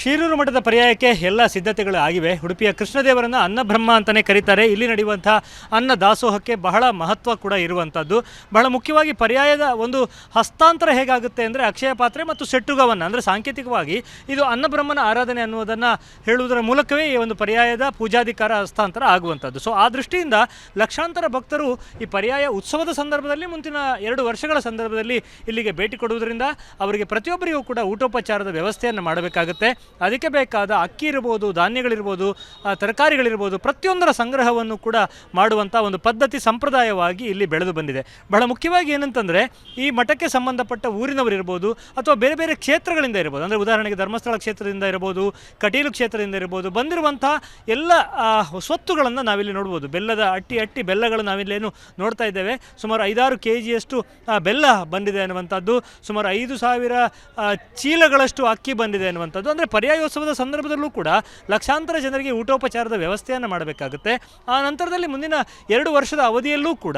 ಶೀರೂರು ಮಠದ ಪರ್ಯಾಯಕ್ಕೆ ಎಲ್ಲ ಸಿದ್ಧತೆಗಳು ಆಗಿವೆ. ಉಡುಪಿಯ ಕೃಷ್ಣದೇವರನ್ನು ಅನ್ನಬ್ರಹ್ಮ ಅಂತಲೇ ಕರೀತಾರೆ. ಇಲ್ಲಿ ನಡೆಯುವಂಥ ಅನ್ನ ದಾಸೋಹಕ್ಕೆ ಬಹಳ ಮಹತ್ವ ಕೂಡ ಇರುವಂಥದ್ದು. ಬಹಳ ಮುಖ್ಯವಾಗಿ ಪರ್ಯಾಯದ ಒಂದು ಹಸ್ತಾಂತರ ಹೇಗಾಗುತ್ತೆ ಅಂದರೆ ಅಕ್ಷಯ ಪಾತ್ರೆ ಮತ್ತು ಸೆಟ್ಟುಗವನ್ನು, ಅಂದರೆ ಸಾಂಕೇತಿಕವಾಗಿ ಇದು ಅನ್ನಬ್ರಹ್ಮನ ಆರಾಧನೆ ಅನ್ನುವುದನ್ನು ಹೇಳುವುದರ ಮೂಲಕವೇ ಈ ಒಂದು ಪರ್ಯಾಯದ ಪೂಜಾಧಿಕಾರ ಹಸ್ತಾಂತರ ಆಗುವಂಥದ್ದು. ಸೊ ಆ ದೃಷ್ಟಿಯಿಂದ ಲಕ್ಷಾಂತರ ಭಕ್ತರು ಈ ಪರ್ಯಾಯ ಉತ್ಸವದ ಸಂದರ್ಭದಲ್ಲಿ ಮುಂದಿನ 2 ವರ್ಷಗಳ ಸಂದರ್ಭದಲ್ಲಿ ಇಲ್ಲಿಗೆ ಭೇಟಿ ಕೊಡುವುದರಿಂದ ಅವರಿಗೆ ಪ್ರತಿಯೊಬ್ಬರಿಗೂ ಕೂಡ ಊಟೋಪಚಾರದ ವ್ಯವಸ್ಥೆಯನ್ನು ಮಾಡಬೇಕಾಗುತ್ತೆ. ಅದಕ್ಕೆ ಬೇಕಾದ ಅಕ್ಕಿ ಇರ್ಬೋದು, ಧಾನ್ಯಗಳಿರ್ಬೋದು, ತರಕಾರಿಗಳಿರ್ಬೋದು, ಪ್ರತಿಯೊಂದರ ಸಂಗ್ರಹವನ್ನು ಕೂಡ ಮಾಡುವಂಥ ಒಂದು ಪದ್ಧತಿ ಸಂಪ್ರದಾಯವಾಗಿ ಇಲ್ಲಿ ಬೆಳೆದು ಬಂದಿದೆ. ಬಹಳ ಮುಖ್ಯವಾಗಿ ಏನಂತಂದರೆ ಈ ಮಠಕ್ಕೆ ಸಂಬಂಧಪಟ್ಟ ಊರಿನವರಿರ್ಬೋದು ಅಥವಾ ಬೇರೆ ಬೇರೆ ಕ್ಷೇತ್ರಗಳಿಂದ ಇರ್ಬೋದು, ಅಂದರೆ ಉದಾಹರಣೆಗೆ ಧರ್ಮಸ್ಥಳ ಕ್ಷೇತ್ರದಿಂದ ಇರ್ಬೋದು, ಕಟೀಲು ಕ್ಷೇತ್ರದಿಂದ ಇರ್ಬೋದು, ಬಂದಿರುವಂಥ ಎಲ್ಲ ಸ್ವತ್ತುಗಳನ್ನು ನಾವಿಲ್ಲಿ ನೋಡ್ಬೋದು. ಬೆಲ್ಲದ ಅಟ್ಟಿ ಬೆಲ್ಲಗಳು ನಾವಿಲ್ಲೇನು ನೋಡ್ತಾ ಇದ್ದೇವೆ. ಸುಮಾರು 5-6 kgಯಷ್ಟು ಬೆಲ್ಲ ಬಂದಿದೆ ಅನ್ನುವಂಥದ್ದು, ಸುಮಾರು 5,000 ಚೀಲಗಳಷ್ಟು ಅಕ್ಕಿ ಬಂದಿದೆ ಅನ್ನುವಂಥದ್ದು. ಅಂದರೆ ಪರ್ಯಾಯೋತ್ಸವದ ಸಂದರ್ಭದಲ್ಲೂ ಕೂಡ ಲಕ್ಷಾಂತರ ಜನರಿಗೆ ಊಟೋಪಚಾರದ ವ್ಯವಸ್ಥೆಯನ್ನು ಮಾಡಬೇಕಾಗುತ್ತೆ. ಆ ನಂತರದಲ್ಲಿ ಮುಂದಿನ 2 ವರ್ಷದ ಅವಧಿಯಲ್ಲೂ ಕೂಡ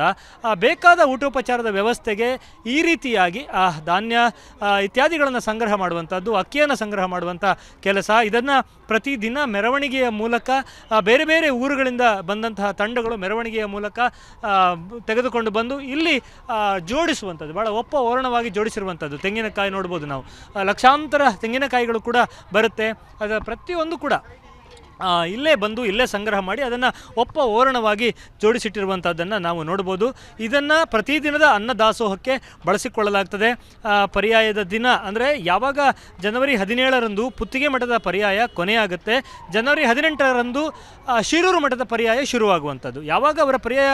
ಬೇಕಾದ ಊಟೋಪಚಾರದ ವ್ಯವಸ್ಥೆಗೆ ಈ ರೀತಿಯಾಗಿ ಧಾನ್ಯ ಇತ್ಯಾದಿಗಳನ್ನು ಸಂಗ್ರಹ ಮಾಡುವಂಥದ್ದು, ಅಕ್ಕಿಯನ್ನು ಸಂಗ್ರಹ ಮಾಡುವಂಥ ಕೆಲಸ, ಇದನ್ನು ಪ್ರತಿದಿನ ಮೆರವಣಿಗೆಯ ಮೂಲಕ ಬೇರೆ ಬೇರೆ ಊರುಗಳಿಂದ ಬಂದಂತಹ ತಂಡಗಳು ಮೆರವಣಿಗೆಯ ಮೂಲಕ ತೆಗೆದುಕೊಂಡು ಬಂದು ಇಲ್ಲಿ ಜೋಡಿಸುವಂಥದ್ದು, ಭಾಳ ಓರಣವಾಗಿ ಜೋಡಿಸಿರುವಂಥದ್ದು. ತೆಂಗಿನಕಾಯಿ ನೋಡ್ಬೋದು ನಾವು, ಲಕ್ಷಾಂತರ ತೆಂಗಿನಕಾಯಿಗಳು ಕೂಡ ಬರುತ್ತೆ. ಅದರ ಪ್ರತಿಯೊಂದು ಕೂಡ ಇಲ್ಲೇ ಬಂದು ಇಲ್ಲೇ ಸಂಗ್ರಹ ಮಾಡಿ ಅದನ್ನು ಓರಣವಾಗಿ ಜೋಡಿಸಿಟ್ಟಿರುವಂಥದ್ದನ್ನು ನಾವು ನೋಡ್ಬೋದು. ಇದನ್ನು ಪ್ರತಿದಿನದ ಅನ್ನದಾಸೋಹಕ್ಕೆ ಬಳಸಿಕೊಳ್ಳಲಾಗ್ತದೆ. ಪರ್ಯಾಯದ ದಿನ ಅಂದರೆ ಯಾವಾಗ ಜನವರಿ 17ರಂದು ಪುತ್ತಿಗೆ ಮಠದ ಪರ್ಯಾಯ ಕೊನೆಯಾಗುತ್ತೆ, ಜನವರಿ 18ರಂದು ಶೀರೂರು ಮಠದ ಪರ್ಯಾಯ ಶುರುವಾಗುವಂಥದ್ದು. ಯಾವಾಗ ಅವರ ಪರ್ಯಾಯ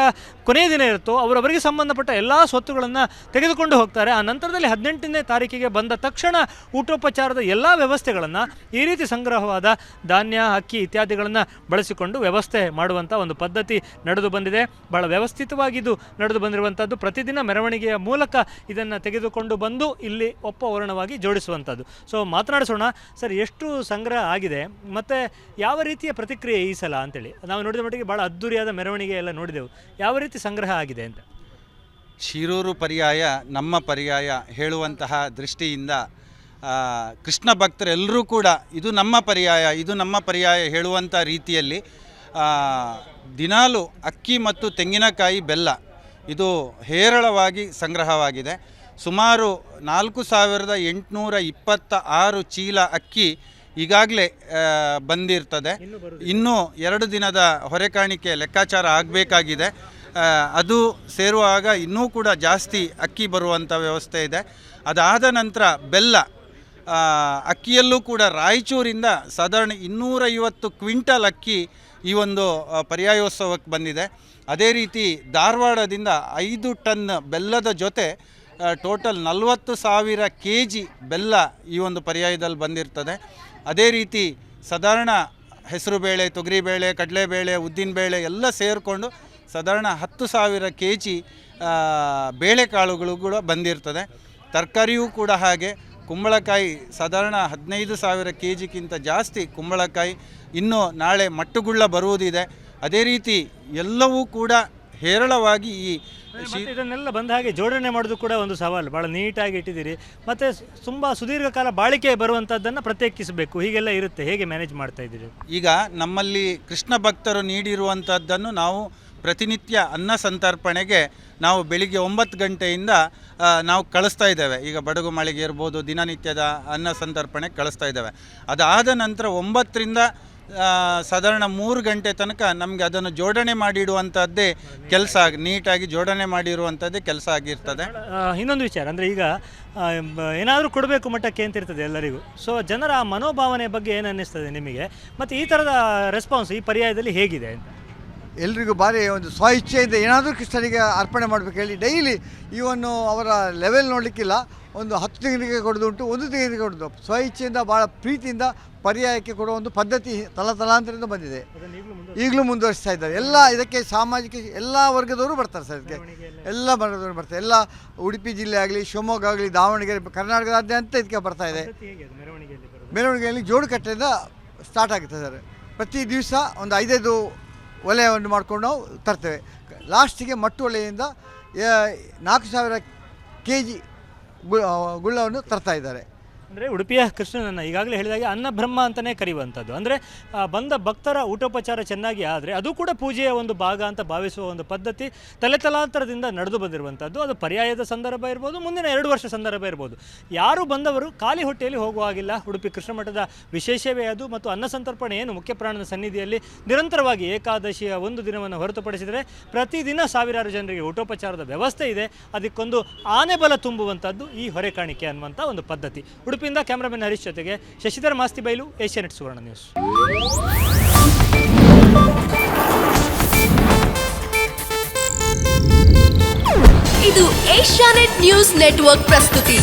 ಕೊನೆಯ ದಿನ ಇರುತ್ತೋ ಅವರವರಿಗೆ ಸಂಬಂಧಪಟ್ಟ ಎಲ್ಲ ಸ್ವತ್ತುಗಳನ್ನು ತೆಗೆದುಕೊಂಡು ಹೋಗ್ತಾರೆ. ಆ ನಂತರದಲ್ಲಿ 18ನೇ ತಾರೀಕಿಗೆ ಬಂದ ತಕ್ಷಣ ಊಟೋಪಚಾರದ ಎಲ್ಲ ವ್ಯವಸ್ಥೆಗಳನ್ನು ಈ ರೀತಿ ಸಂಗ್ರಹವಾದ ಧಾನ್ಯ, ಅಕ್ಕಿ ಇತ್ಯಾದಿಗಳನ್ನು ಬಳಸಿಕೊಂಡು ವ್ಯವಸ್ಥೆ ಮಾಡುವಂಥ ಒಂದು ಪದ್ಧತಿ ನಡೆದು ಬಂದಿದೆ. ಬಹಳ ವ್ಯವಸ್ಥಿತವಾಗಿದ್ದು ನಡೆದು ಬಂದಿರುವಂಥದ್ದು. ಪ್ರತಿದಿನ ಮೆರವಣಿಗೆಯ ಮೂಲಕ ಇದನ್ನು ತೆಗೆದುಕೊಂಡು ಬಂದು ಇಲ್ಲಿ ಓರಣವಾಗಿ ಜೋಡಿಸುವಂಥದ್ದು. ಸೊ ಮಾತನಾಡಿಸೋಣ ಸರ್, ಎಷ್ಟು ಸಂಗ್ರಹ ಆಗಿದೆ ಮತ್ತು ಯಾವ ರೀತಿಯ ಪ್ರತಿಕ್ರಿಯೆ ಈ ಸಲ ಅಂತೇಳಿ. ನಾವು ನೋಡಿದ ಮಟ್ಟಿಗೆ ಭಾಳ ಅದ್ದೂರಿಯಾದ ಮೆರವಣಿಗೆ ಎಲ್ಲ ನೋಡಿದೆವು. ಯಾವ ರೀತಿ ಸಂಗ್ರಹ ಆಗಿದೆ ಅಂತ? ಶೀರೂರು ಪರ್ಯಾಯ ನಮ್ಮ ಪರ್ಯಾಯ ಹೇಳುವಂತಹ ದೃಷ್ಟಿಯಿಂದ ಕೃಷ್ಣ ಭಕ್ತರೆಲ್ಲರೂ ಕೂಡ ಇದು ನಮ್ಮ ಪರ್ಯಾಯ ಹೇಳುವಂಥ ರೀತಿಯಲ್ಲಿ ದಿನಾಲು ಅಕ್ಕಿ ಮತ್ತು ತೆಂಗಿನಕಾಯಿ ಬೆಲ್ಲ ಇದು ಹೇರಳವಾಗಿ ಸಂಗ್ರಹವಾಗಿದೆ. ಸುಮಾರು 4,826 ಚೀಲ ಅಕ್ಕಿ ಈಗಾಗಲೇ ಬಂದಿರ್ತದೆ. ಇನ್ನೂ 2 ದಿನದ ಹೊರೆಕಾಣಿಕೆ ಲೆಕ್ಕಾಚಾರ ಆಗಬೇಕಾಗಿದೆ. ಅದು ಸೇರುವಾಗ ಇನ್ನೂ ಕೂಡ ಜಾಸ್ತಿ ಅಕ್ಕಿ ಬರುವಂಥ ವ್ಯವಸ್ಥೆ ಇದೆ. ಅದಾದ ನಂತರ ಬೆಲ್ಲ, ಅಕ್ಕಿಯಲ್ಲೂ ಕೂಡ ರಾಯಚೂರಿಂದ ಸಾಧಾರಣ 250 ಕ್ವಿಂಟಲ್ ಅಕ್ಕಿ ಈ ಒಂದು ಪರ್ಯಾಯೋತ್ಸವಕ್ಕೆ ಬಂದಿದೆ. ಅದೇ ರೀತಿ ಧಾರವಾಡದಿಂದ 5 ಟನ್ ಬೆಲ್ಲದ ಜೊತೆ ಟೋಟಲ್ 40,000 kg ಬೆಲ್ಲ ಈ ಒಂದು ಪರ್ಯಾಯದಲ್ಲಿ ಬಂದಿರ್ತದೆ. ಅದೇ ರೀತಿ ಸಾಧಾರಣ ಹೆಸರುಬೇಳೆ, ತೊಗರಿಬೇಳೆ, ಕಡಲೆಬೇಳೆ, ಉದ್ದಿನಬೇಳೆ ಎಲ್ಲ ಸೇರಿಕೊಂಡು ಸಾಧಾರಣ 10,000 kg ಬೇಳೆಕಾಳುಗಳು ಕೂಡ ಬಂದಿರ್ತದೆ. ತರಕಾರಿಯೂ ಕೂಡ ಹಾಗೆ. ಕುಂಬಳಕಾಯಿ ಸಾಧಾರಣ 15,000 kgಕ್ಕಿಂತ ಜಾಸ್ತಿ ಕುಂಬಳಕಾಯಿ ಇನ್ನೂ ನಾಳೆ ಮಟ್ಟುಗುಳ್ಳ ಬರುವುದಿದೆ. ಅದೇ ರೀತಿ ಎಲ್ಲವೂ ಕೂಡ ಹೇರಳವಾಗಿ ಇದನ್ನೆಲ್ಲ ಬಂದ ಹಾಗೆ ಜೋಡಣೆ ಮಾಡೋದು ಕೂಡ ಒಂದು ಸವಾಲು. ಭಾಳ ನೀಟಾಗಿ ಇಟ್ಟಿದ್ದೀರಿ ಮತ್ತು ತುಂಬ ಸುದೀರ್ಘ ಕಾಲ ಬಾಳಿಕೆ ಬರುವಂಥದ್ದನ್ನು ಪ್ರತ್ಯೇಕಿಸಬೇಕು, ಹೀಗೆಲ್ಲ ಇರುತ್ತೆ. ಹೇಗೆ ಮ್ಯಾನೇಜ್ ಮಾಡ್ತಾ ಇದ್ದೀರಿ? ಈಗ ನಮ್ಮಲ್ಲಿ ಕೃಷ್ಣ ಭಕ್ತರು ನೀಡಿರುವಂಥದ್ದನ್ನು ನಾವು ಪ್ರತಿನಿತ್ಯ ಅನ್ನ ಸಂತರ್ಪಣೆಗೆ ನಾವು ಬೆಳಿಗ್ಗೆ 9 ಗಂಟೆಯಿಂದ ನಾವು ಕಳಿಸ್ತಾ ಇದ್ದೇವೆ. ಈಗ ಬಡಗು ಮಳಿಗೆ ಇರ್ಬೋದು, ದಿನನಿತ್ಯದ ಅನ್ನ ಸಂತರ್ಪಣೆ ಕಳಿಸ್ತಾ ಇದ್ದೇವೆ. ಅದಾದ ನಂತರ 9ರಿಂದ ಸಾಧಾರಣ 3 ಗಂಟೆ ತನಕ ನಮಗೆ ಅದನ್ನು ಜೋಡಣೆ ಮಾಡಿಡುವಂಥದ್ದೇ ಕೆಲಸ, ನೀಟಾಗಿ ಜೋಡಣೆ ಮಾಡಿರುವಂಥದ್ದೇ ಕೆಲಸ ಆಗಿರ್ತದೆ. ಇನ್ನೊಂದು ವಿಚಾರ ಅಂದರೆ ಈಗ ಏನಾದರೂ ಕೊಡಬೇಕು ಮಟ್ಟಕ್ಕೆ ಅಂತ ಇರ್ತದೆ ಎಲ್ಲರಿಗೂ. ಸೊ ಜನರ ಮನೋಭಾವನೆ ಬಗ್ಗೆ ಏನು ಅನ್ನಿಸ್ತದೆ ನಿಮಗೆ, ಮತ್ತು ಈ ಥರದ ರೆಸ್ಪಾನ್ಸ್ ಈ ಪರ್ಯಾಯದಲ್ಲಿ ಹೇಗಿದೆ ಅಂತ? ಎಲ್ರಿಗೂ ಭಾರಿ ಒಂದು ಸ್ವಇಚ್ಛೆಯಿಂದ ಏನಾದರೂ ಕೃಷ್ಣನಿಗೆ ಅರ್ಪಣೆ ಮಾಡಬೇಕು ಹೇಳಿ ಡೈಲಿ ಇವನ್ನು ಅವರ ಲೆವೆಲ್ ನೋಡಲಿಕ್ಕಿಲ್ಲ. ಒಂದು 10 ತೆಂಗಿನಕಾಯಿ ಕೊಡೋದುಂಟು, 1 ತೆಂಗಿನಕಾಯಿ ಕೊಡೋದು. ಸ್ವಇಚ್ಛೆಯಿಂದ ಭಾಳ ಪ್ರೀತಿಯಿಂದ ಪರ್ಯಾಯಕ್ಕೆ ಕೊಡುವ ಒಂದು ಪದ್ಧತಿ ತಲಾಂತರದಿಂದ ಬಂದಿದೆ. ಈಗಲೂ ಮುಂದುವರಿಸ್ತಾ ಇದ್ದಾರೆ. ಎಲ್ಲ ಇದಕ್ಕೆ ಸಾಮಾಜಿಕ ಎಲ್ಲ ವರ್ಗದವರು ಬರ್ತಾರೆ ಸರ್. ಇದಕ್ಕೆ ಎಲ್ಲ ವರ್ಗದವರು ಬರ್ತಾರೆ. ಎಲ್ಲ ಉಡುಪಿ ಜಿಲ್ಲೆ ಆಗಲಿ, ಶಿವಮೊಗ್ಗ ಆಗಲಿ, ದಾವಣಗೆರೆ, ಕರ್ನಾಟಕದಾದ್ಯಂತ ಇದಕ್ಕೆ ಬರ್ತಾ ಇದೆ. ಮೆರವಣಿಗೆಯಲ್ಲಿ ಜೋಡುಕಟ್ಟೆಯಿಂದ ಸ್ಟಾರ್ಟ್ ಆಗುತ್ತೆ ಸರ್. ಪ್ರತಿ ದಿವಸ ಒಂದು 5-5 ಒಲೆಯನ್ನು ಮಾಡ್ಕೊಂಡು ನಾವು ತರ್ತೇವೆ. ಲಾಸ್ಟಿಗೆ ಮಟ್ಟು ಒಲೆಯಿಂದ 4,000 kg ಗುಳ್ಳವನ್ನು ತರ್ತಾ ಇದ್ದಾರೆ. ಅಂದರೆ ಉಡುಪಿಯ ಕೃಷ್ಣನನ್ನು ಈಗಾಗಲೇ ಹೇಳಿದಾಗೆ ಅನ್ನಬ್ರಹ್ಮ ಅಂತಲೇ ಕರೆಯುವಂಥದ್ದು. ಅಂದರೆ ಬಂದ ಭಕ್ತರ ಊಟೋಪಚಾರ ಚೆನ್ನಾಗಿ ಆದರೆ ಅದು ಕೂಡ ಪೂಜೆಯ ಒಂದು ಭಾಗ ಅಂತ ಭಾವಿಸುವ ಒಂದು ಪದ್ಧತಿ ತಲೆತಲಾಂತರದಿಂದ ನಡೆದು ಬಂದಿರುವಂಥದ್ದು. ಅದು ಪರ್ಯಾಯದ ಸಂದರ್ಭ ಇರ್ಬೋದು, ಮುಂದಿನ 2 ವರ್ಷ ಸಂದರ್ಭ ಇರ್ಬೋದು. ಯಾರು ಬಂದವರು ಖಾಲಿ ಹೊಟ್ಟೆಯಲ್ಲಿ ಹೋಗುವ ಹಾಗಿಲ್ಲ. ಉಡುಪಿ ಕೃಷ್ಣ ಮಠದ ವಿಶೇಷವೇ ಅದು. ಮತ್ತು ಅನ್ನ ಸಂತರ್ಪಣೆ ಏನು ಮುಖ್ಯ ಪ್ರಾಣದ ಸನ್ನಿಧಿಯಲ್ಲಿ ನಿರಂತರವಾಗಿ ಏಕಾದಶಿಯ ಒಂದು ದಿನವನ್ನು ಹೊರತುಪಡಿಸಿದರೆ ಪ್ರತಿದಿನ ಸಾವಿರಾರು ಜನರಿಗೆ ಊಟೋಪಚಾರದ ವ್ಯವಸ್ಥೆ ಇದೆ. ಅದಕ್ಕೊಂದು ಆನೆ ಬಲ ತುಂಬುವಂಥದ್ದು ಈ ಹೊರೆಕಾಣಿಕೆ ಅನ್ನುವಂಥ ಒಂದು ಪದ್ಧತಿ. ಉಡುಪಿಯಿಂದ ಕ್ಯಾಮ್ರಾಮನ್ ಹರೀಶ್ ಜೊತೆಗೆ ಶಶಿಧರ್ ಮಾಸ್ತಿ ಬೈಲು, ಏಷ್ಯಾನೆಟ್ ಸುವರ್ಣ ನ್ಯೂಸ್. ಇದು ಏಷ್ಯಾನೆಟ್ ನ್ಯೂಸ್ ನೆಟ್ವರ್ಕ್ ಪ್ರಸ್ತುತಿ.